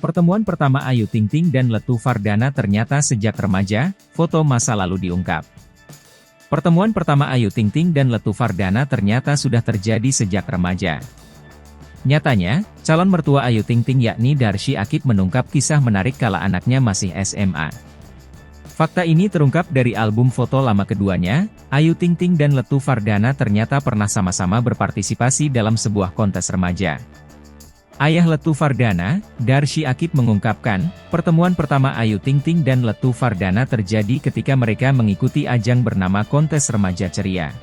Pertemuan pertama Ayu Ting Ting dan Letu Fardana ternyata sejak remaja, foto masa lalu diungkap. Pertemuan pertama Ayu Ting Ting dan Letu Fardana ternyata sudah terjadi sejak remaja. Nyatanya, calon mertua Ayu Ting Ting yakni Darsy Akib mengungkap kisah menarik kala anaknya masih SMA. Fakta ini terungkap dari album foto lama keduanya. Ayu Ting Ting dan Letu Fardana ternyata pernah sama-sama berpartisipasi dalam sebuah kontes remaja. Ayah Letu Fardana, Darsy Akib mengungkapkan, pertemuan pertama Ayu Ting Ting dan Letu Fardana terjadi ketika mereka mengikuti ajang bernama Kontes Remaja Ceria.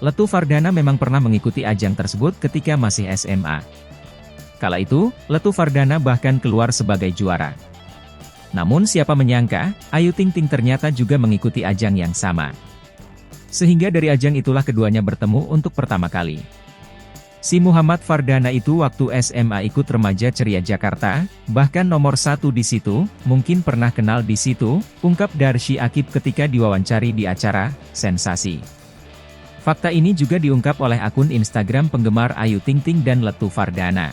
Letu Fardana memang pernah mengikuti ajang tersebut ketika masih SMA. Kala itu, Letu Fardana bahkan keluar sebagai juara. Namun siapa menyangka, Ayu Ting Ting ternyata juga mengikuti ajang yang sama. Sehingga dari ajang itulah keduanya bertemu untuk pertama kali. Si Muhammad Fardana itu waktu SMA ikut Remaja Ceria Jakarta, bahkan nomor 1 di situ, mungkin pernah kenal di situ, ungkap Darsy Akib ketika diwawancari di acara Sensasi. Fakta ini juga diungkap oleh akun Instagram penggemar Ayu Ting Ting dan Letu Fardana.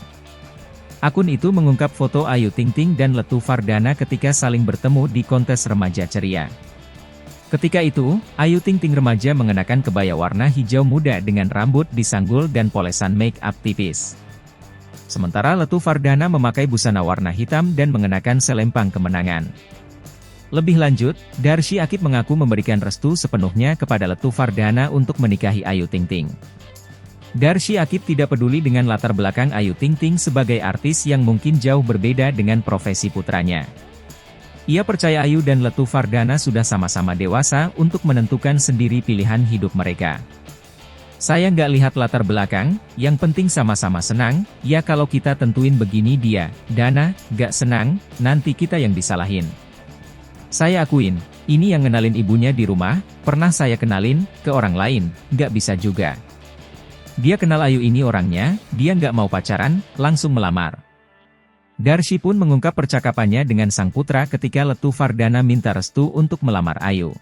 Akun itu mengungkap foto Ayu Ting Ting dan Letu Fardana ketika saling bertemu di kontes Remaja Ceria. Ketika itu, Ayu Ting Ting remaja mengenakan kebaya warna hijau muda dengan rambut disanggul dan polesan make up tipis. Sementara Letu Fardana memakai busana warna hitam dan mengenakan selempang kemenangan. Lebih lanjut, Darsy Akib mengaku memberikan restu sepenuhnya kepada Letu Fardana untuk menikahi Ayu Ting Ting. Darsy Akib tidak peduli dengan latar belakang Ayu Ting Ting sebagai artis yang mungkin jauh berbeda dengan profesi putranya. Ia percaya Ayu dan Letu Fardana sudah sama-sama dewasa untuk menentukan sendiri pilihan hidup mereka. Saya nggak lihat latar belakang, yang penting sama-sama senang, ya kalau kita tentuin begini dia, Dana, nggak senang, nanti kita yang disalahin. Saya akuin, ini yang ngenalin ibunya di rumah, pernah saya kenalin, ke orang lain, nggak bisa juga. Dia kenal Ayu ini orangnya, dia nggak mau pacaran, langsung melamar. Darsy pun mengungkap percakapannya dengan sang putra ketika Letu Fardana minta restu untuk melamar Ayu.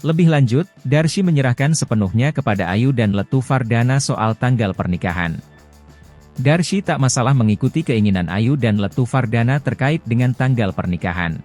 Lebih lanjut, Darsy menyerahkan sepenuhnya kepada Ayu dan Letu Fardana soal tanggal pernikahan. Darsy tak masalah mengikuti keinginan Ayu dan Letu Fardana terkait dengan tanggal pernikahan.